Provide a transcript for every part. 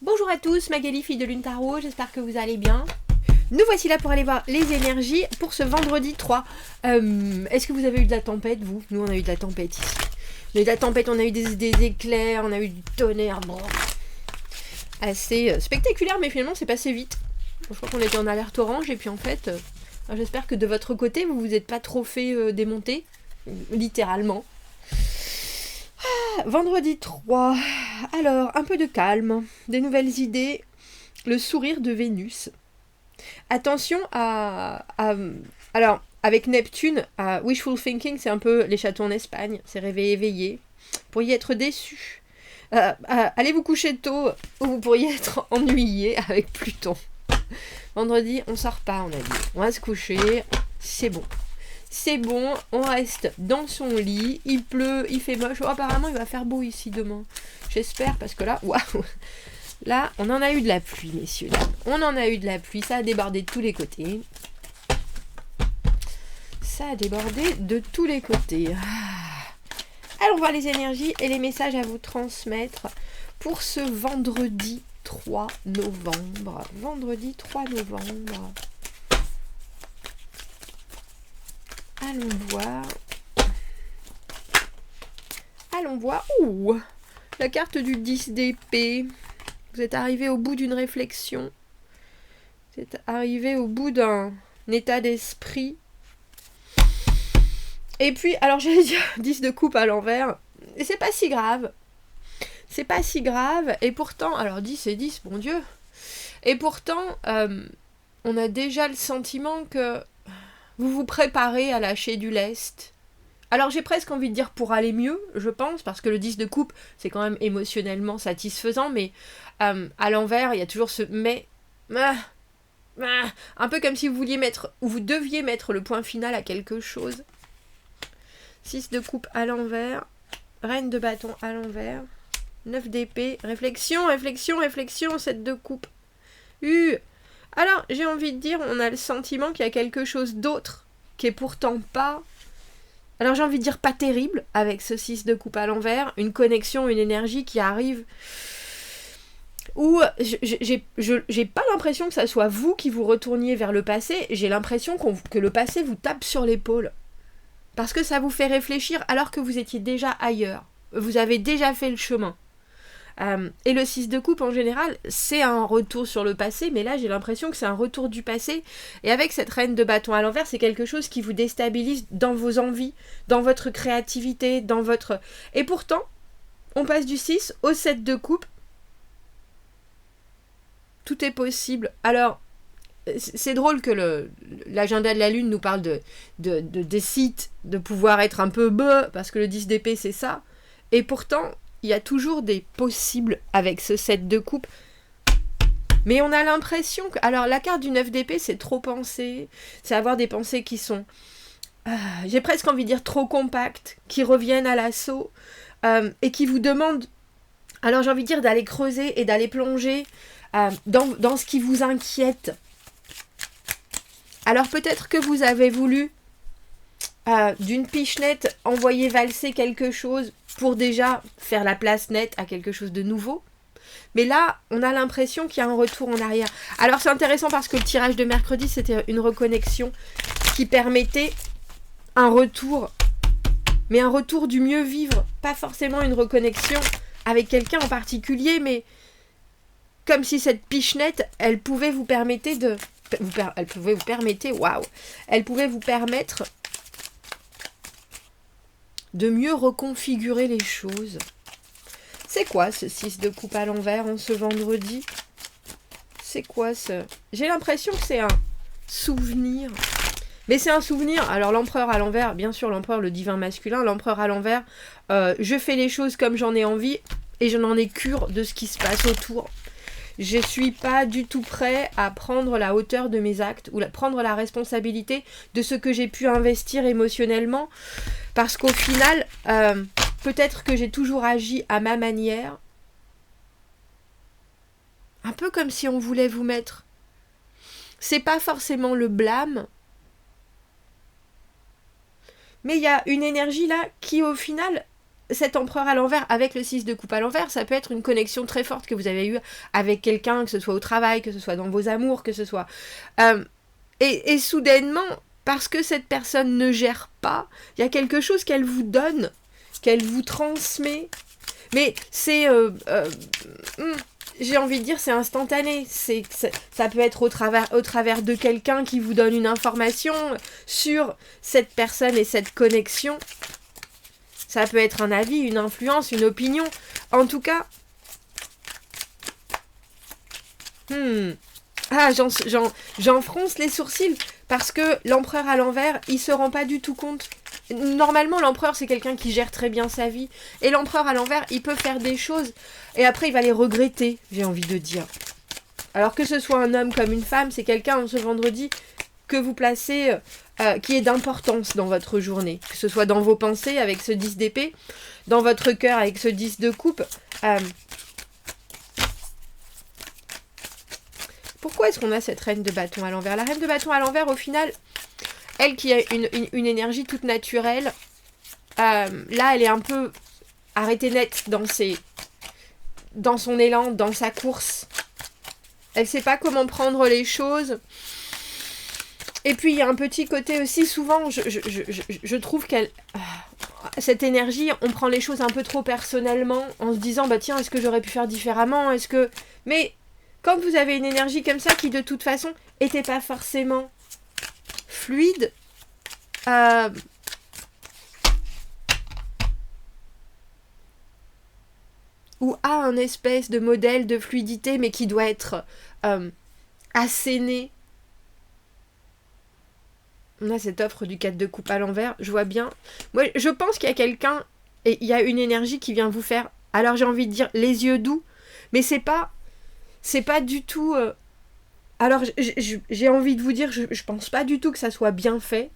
Bonjour à tous, Magali, fille de Lune Tarot, j'espère que vous allez bien. Nous voici là pour aller voir les énergies pour ce vendredi 3. Est-ce que vous avez eu de la tempête, vous? Nous, on a eu de la tempête ici. On a eu de la tempête, on a eu des éclairs, on a eu du tonnerre. Bon. Assez spectaculaire, mais finalement, c'est passé vite. Je crois qu'on était en alerte orange, et puis en fait, j'espère que de votre côté, vous vous êtes pas trop fait démonter, littéralement. Vendredi 3. Alors, un peu de calme, des nouvelles idées, le sourire de Vénus. Attention alors, avec Neptune, wishful thinking, c'est un peu les châteaux en Espagne, c'est rêver éveillé. Vous pourriez être déçu. Allez vous coucher tôt, ou vous pourriez être ennuyé avec Pluton. Vendredi, on sort pas, on a dit. On va se coucher, c'est bon. C'est bon, on reste dans son lit, il pleut, il fait moche. Oh, apparemment, il va faire beau ici demain. J'espère, parce que là, waouh! Là, on en a eu de la pluie, messieurs, dames. On en a eu de la pluie, ça a débordé de tous les côtés. Ça a débordé de tous les côtés. Allons voir les énergies et les messages à vous transmettre pour ce vendredi 3 novembre. Vendredi 3 novembre. Allons voir. Allons voir. Ouh, la carte du 10 d'épée. Vous êtes arrivé au bout d'une réflexion. Vous êtes arrivé au bout d'un état d'esprit. Et puis, alors j'allais dire 10 de coupe à l'envers. Et c'est pas si grave. C'est pas si grave. Et pourtant, alors 10 et 10, bon Dieu. Et pourtant, on a déjà le sentiment que vous vous préparez à lâcher du lest. Alors j'ai presque envie de dire pour aller mieux, je pense, parce que le 10 de coupe, c'est quand même émotionnellement satisfaisant, mais à l'envers, il y a toujours ce mais. Un peu comme si vous vouliez mettre, ou vous deviez mettre le point final à quelque chose. 6 de coupe à l'envers, reine de bâton à l'envers, 9 d'épée, réflexion, réflexion, réflexion, 7 de coupe. Alors, j'ai envie de dire, on a le sentiment qu'il y a quelque chose d'autre qui est pourtant pas... Alors, j'ai envie de dire pas terrible avec ce 6 de coupe à l'envers, une connexion, une énergie qui arrive où j'ai pas l'impression que ça soit vous qui vous retourniez vers le passé, j'ai l'impression que le passé vous tape sur l'épaule. Parce que ça vous fait réfléchir alors que vous étiez déjà ailleurs. Vous avez déjà fait le chemin. Et le 6 de coupe, en général, c'est un retour sur le passé, mais là, j'ai l'impression que c'est un retour du passé. Et avec cette reine de bâton à l'envers, c'est quelque chose qui vous déstabilise dans vos envies, dans votre créativité, dans votre... Et pourtant, on passe du 6 au 7 de coupe. Tout est possible. Alors... C'est drôle que l'agenda de la Lune nous parle des sites, de pouvoir être un peu parce que le 10 d'épée c'est ça. Et pourtant, il y a toujours des possibles avec ce 7 de coupe. Mais on a l'impression que... Alors, la carte du 9 d'épée, c'est trop penser. C'est avoir des pensées qui sont... j'ai presque envie de dire trop compactes, qui reviennent à l'assaut, et qui vous demandent... Alors, j'ai envie de dire d'aller creuser et d'aller plonger dans ce qui vous inquiète. Alors peut-être que vous avez voulu, d'une pichenette, envoyer valser quelque chose pour déjà faire la place nette à quelque chose de nouveau. Mais là, on a l'impression qu'il y a un retour en arrière. Alors c'est intéressant parce que le tirage de mercredi, c'était une reconnexion qui permettait un retour. Mais un retour du mieux vivre. Pas forcément une reconnexion avec quelqu'un en particulier, mais comme si cette pichenette, elle pouvait vous permettre de... Elle pouvait vous permettre de mieux reconfigurer les choses. C'est quoi ce 6 de coupe à l'envers en ce vendredi? C'est quoi ce... J'ai l'impression que c'est un souvenir. Mais c'est un souvenir. Alors l'empereur à l'envers, bien sûr l'empereur, le divin masculin, l'empereur à l'envers, je fais les choses comme j'en ai envie et je n'en ai cure de ce qui se passe autour. Je suis pas du tout prêt à prendre la hauteur de mes actes ou prendre la responsabilité de ce que j'ai pu investir émotionnellement parce qu'au final, peut-être que j'ai toujours agi à ma manière. Un peu comme si on voulait vous mettre... C'est pas forcément le blâme, mais il y a une énergie là qui au final cet empereur à l'envers avec le 6 de coupe à l'envers, ça peut être une connexion très forte que vous avez eue avec quelqu'un, que ce soit au travail, que ce soit dans vos amours, que ce soit... et soudainement, parce que cette personne ne gère pas, il y a quelque chose qu'elle vous donne, qu'elle vous transmet. Mais c'est... j'ai envie de dire, c'est instantané. Ça peut être au travers de quelqu'un qui vous donne une information sur cette personne et cette connexion. Ça peut être un avis, une influence, une opinion. En tout cas... Ah, j'en fronce les sourcils parce que l'empereur à l'envers, il se rend pas du tout compte. Normalement, l'empereur, c'est quelqu'un qui gère très bien sa vie. Et l'empereur à l'envers, il peut faire des choses et après, il va les regretter, j'ai envie de dire. Alors que ce soit un homme comme une femme, c'est quelqu'un, ce vendredi, que vous placez, qui est d'importance dans votre journée. Que ce soit dans vos pensées avec ce 10 d'épée, dans votre cœur avec ce 10 de coupe. Pourquoi est-ce qu'on a cette reine de bâton à l'envers? La reine de bâton à l'envers, au final, elle qui a une énergie toute naturelle, là, elle est un peu arrêtée net dans son élan, dans sa course. Elle sait pas comment prendre les choses. Et puis, il y a un petit côté aussi, souvent, je trouve qu'elle... cette énergie, on prend les choses un peu trop personnellement, en se disant, bah tiens, est-ce que j'aurais pu faire différemment? Est-ce que... Mais... Quand vous avez une énergie comme ça qui de toute façon n'était pas forcément fluide, ou a un espèce de modèle de fluidité mais qui doit être asséné. On a cette offre du 4 de coupe à l'envers, je vois bien. Moi, je pense qu'il y a quelqu'un et il y a une énergie qui vient vous faire, alors j'ai envie de dire les yeux doux, mais c'est pas du tout... Alors, j'ai envie de vous dire, je pense pas du tout que ça soit bien fait.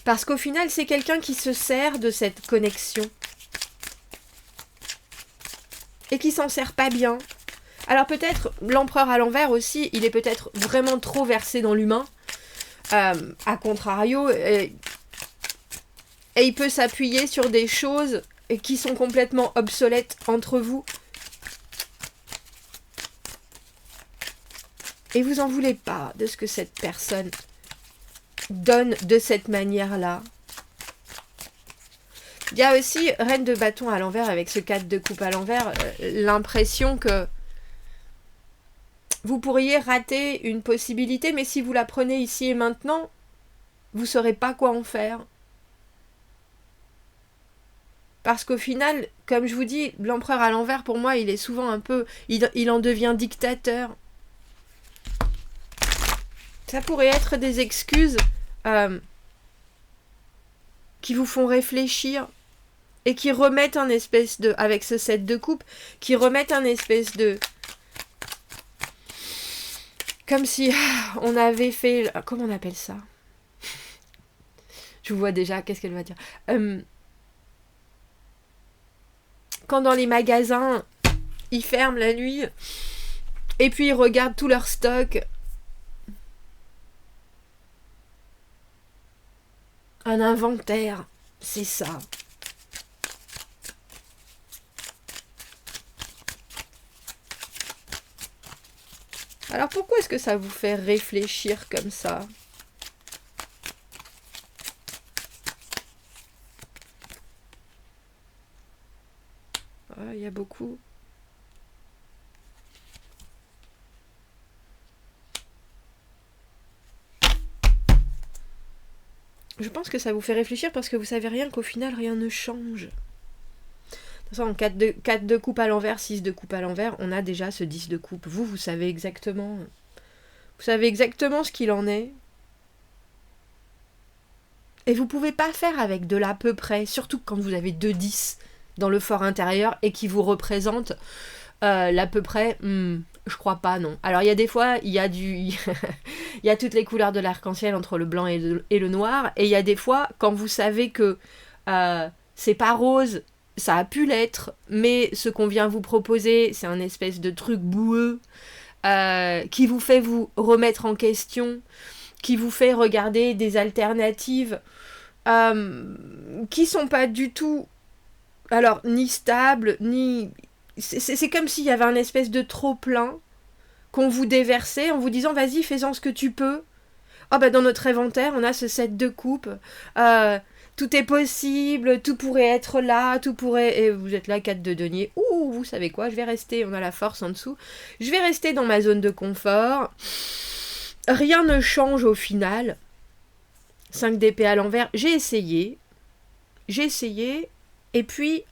Parce qu'au final, c'est quelqu'un qui se sert de cette connexion. Et qui s'en sert pas bien. Alors peut-être, l'empereur à l'envers aussi, il est peut-être vraiment trop versé dans l'humain. A contrario, et il peut s'appuyer sur des choses qui sont complètement obsolètes entre vous. Et vous en voulez pas de ce que cette personne donne de cette manière-là. Il y a aussi reine de bâton à l'envers avec ce 4 de coupe à l'envers, l'impression que vous pourriez rater une possibilité, mais si vous la prenez ici et maintenant, vous ne saurez pas quoi en faire. Parce qu'au final, comme je vous dis, l'empereur à l'envers, pour moi, il est souvent un peu... Il en devient dictateur. Ça pourrait être des excuses qui vous font réfléchir et qui remettent un espèce de... Avec ce 7 de coupe, qui remettent un espèce de... Comme si on avait fait... Comment on appelle ça? Je vous vois déjà, qu'est-ce qu'elle va dire? Quand dans les magasins, ils ferment la nuit et puis ils regardent tout leur stock... Un inventaire, c'est ça. Alors pourquoi est-ce que ça vous fait réfléchir comme ça? Il y a beaucoup. Je pense que ça vous fait réfléchir parce que vous savez rien qu'au final, rien ne change. De toute façon, 4 de coupe à l'envers, 6 de coupe à l'envers, on a déjà ce 10 de coupe. Vous savez exactement. Vous savez exactement ce qu'il en est. Et vous pouvez pas faire avec de l'à peu près, surtout quand vous avez 2 10 dans le fort intérieur et qui vous représentent l'à peu près... je crois pas, non. Alors, il y a des fois, il y a il y a toutes les couleurs de l'arc-en-ciel entre le blanc et le noir. Et il y a des fois, quand vous savez que c'est pas rose, ça a pu l'être, mais ce qu'on vient vous proposer, c'est un espèce de truc boueux qui vous fait vous remettre en question, qui vous fait regarder des alternatives qui sont pas du tout, alors, ni stables, ni... C'est comme s'il y avait un espèce de trop-plein qu'on vous déversait en vous disant, vas-y, fais-en ce que tu peux. Ah bah dans notre inventaire, on a ce set de coupes. Tout est possible, tout pourrait être là, tout pourrait... Et vous êtes là, 4 de denier. Ouh, vous savez quoi, je vais rester, on a la force en dessous. Je vais rester dans ma zone de confort. Rien ne change au final. 5 d'épée à l'envers. J'ai essayé. Et puis...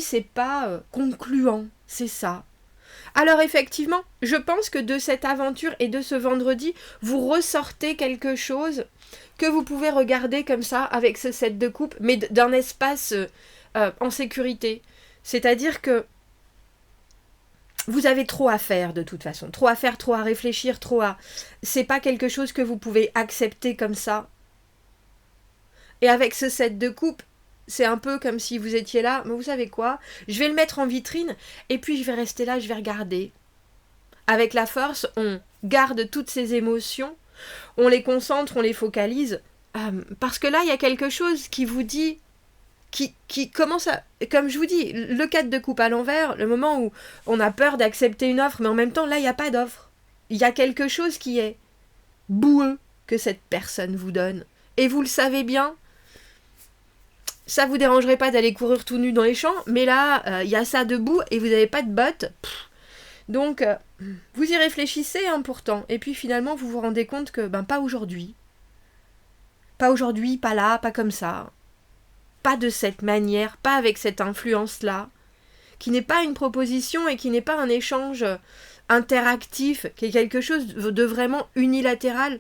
c'est pas concluant, c'est ça. Alors effectivement, je pense que de cette aventure et de ce vendredi, vous ressortez quelque chose que vous pouvez regarder comme ça avec ce set de coupe, mais d'un espace en sécurité. C'est-à-dire que vous avez trop à faire de toute façon, trop à faire, trop à réfléchir, trop à... C'est pas quelque chose que vous pouvez accepter comme ça. Et avec ce set de coupe, c'est un peu comme si vous étiez là, mais vous savez quoi, je vais le mettre en vitrine, et puis je vais rester là, je vais regarder. Avec la force, on garde toutes ces émotions, on les concentre, on les focalise, parce que là, il y a quelque chose qui vous dit, qui commence à... Comme je vous dis, le 4 de coupe à l'envers, le moment où on a peur d'accepter une offre, mais en même temps, là, il n'y a pas d'offre. Il y a quelque chose qui est boueux que cette personne vous donne. Et vous le savez bien, ça vous dérangerait pas d'aller courir tout nu dans les champs, mais là, y a ça debout et vous n'avez pas de bottes. Donc, vous y réfléchissez pourtant. Et puis finalement, vous vous rendez compte que, pas aujourd'hui. Pas aujourd'hui, pas là, pas comme ça. Pas de cette manière, pas avec cette influence-là. Qui n'est pas une proposition et qui n'est pas un échange interactif, qui est quelque chose de vraiment unilatéral.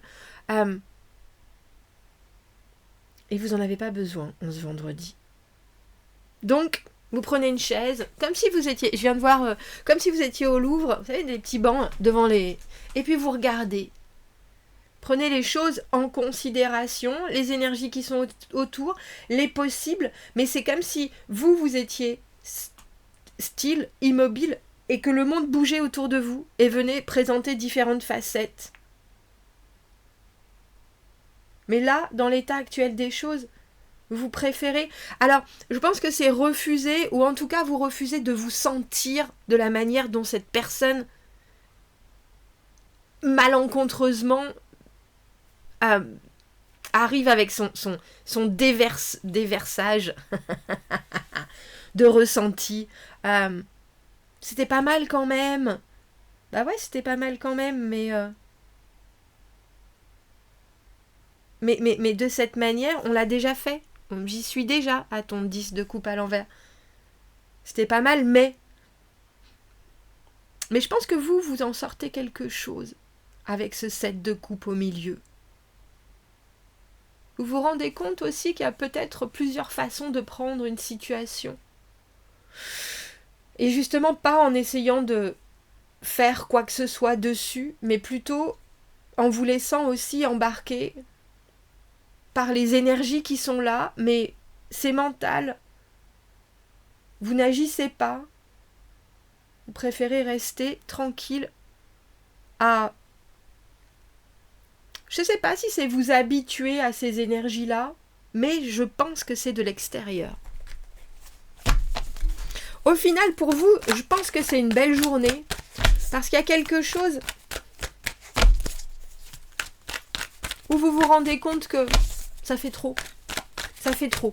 Et vous n'en avez pas besoin ce vendredi. Donc, vous prenez une chaise, comme si vous étiez, je viens de voir, comme si vous étiez au Louvre, vous savez, des petits bancs devant les... Et puis vous regardez. Prenez les choses en considération, les énergies qui sont autour, les possibles, mais c'est comme si vous étiez style, immobile, et que le monde bougeait autour de vous, et venait présenter différentes facettes. Mais là, dans l'état actuel des choses, vous préférez... Alors, je pense que c'est refuser, ou en tout cas, vous refusez de vous sentir de la manière dont cette personne, malencontreusement, arrive avec son déversage de ressenti. C'était pas mal quand même. Bah ouais, c'était pas mal quand même, mais de cette manière, on l'a déjà fait. J'y suis déjà à ton 10 de coupe à l'envers. C'était pas mal, mais je pense que vous en sortez quelque chose avec ce 7 de coupe au milieu. Vous vous rendez compte aussi qu'il y a peut-être plusieurs façons de prendre une situation. Et justement, pas en essayant de faire quoi que ce soit dessus, mais plutôt en vous laissant aussi embarquer par les énergies qui sont là, mais c'est mental. Vous n'agissez pas. Vous préférez rester tranquille à... Je ne sais pas si c'est vous habituer à ces énergies-là, mais je pense que c'est de l'extérieur. Au final, pour vous, je pense que c'est une belle journée, parce qu'il y a quelque chose où vous vous rendez compte que ça fait trop. Ça fait trop.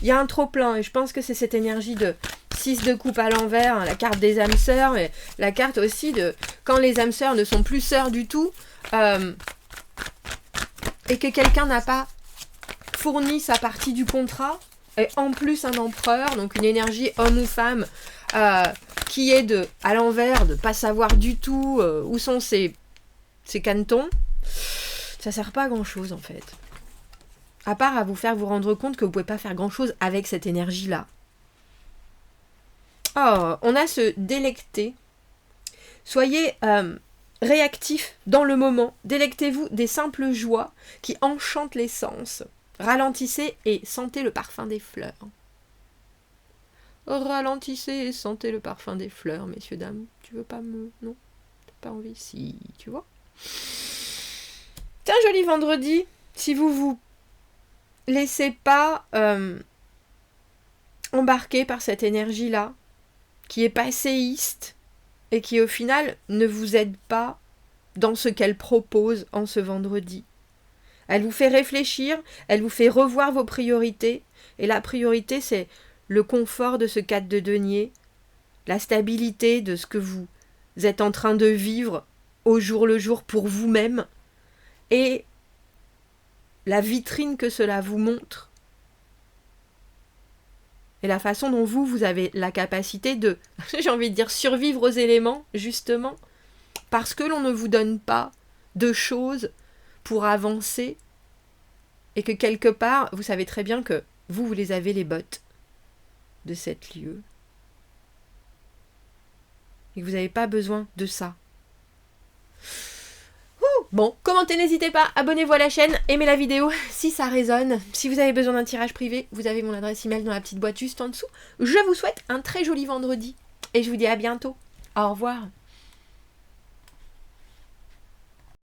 Il y a un trop-plein, et je pense que c'est cette énergie de 6 de coupe à l'envers, la carte des âmes sœurs, et la carte aussi de quand les âmes sœurs ne sont plus sœurs du tout, et que quelqu'un n'a pas fourni sa partie du contrat, et en plus un empereur, donc une énergie homme ou femme, qui est à l'envers, de pas savoir du tout où sont ses canetons, ça sert pas à grand chose en fait. À part à vous faire vous rendre compte que vous pouvez pas faire grand chose avec cette énergie-là. Oh, on a ce délecter. Soyez réactif dans le moment. Délectez-vous des simples joies qui enchantent les sens. Ralentissez et sentez le parfum des fleurs. Ralentissez et sentez le parfum des fleurs, messieurs, dames. Tu veux pas me... Non, t'as pas envie? Si, tu vois. C'est un joli vendredi. Si vous laissez pas embarquer par cette énergie-là, qui est passéiste, et qui au final ne vous aide pas dans ce qu'elle propose en ce vendredi. Elle vous fait réfléchir, elle vous fait revoir vos priorités, et la priorité c'est le confort de ce 4 de denier, la stabilité de ce que vous êtes en train de vivre au jour le jour pour vous-même, et la vitrine que cela vous montre, et la façon dont vous avez la capacité de, j'ai envie de dire, survivre aux éléments, justement, parce que l'on ne vous donne pas de choses pour avancer, et que quelque part, vous savez très bien que vous les avez les bottes de cet lieu, et que vous n'avez pas besoin de ça. Bon, commentez, n'hésitez pas, abonnez-vous à la chaîne, aimez la vidéo si ça résonne. Si vous avez besoin d'un tirage privé, vous avez mon adresse email dans la petite boîte juste en dessous. Je vous souhaite un très joli vendredi et je vous dis à bientôt. Au revoir.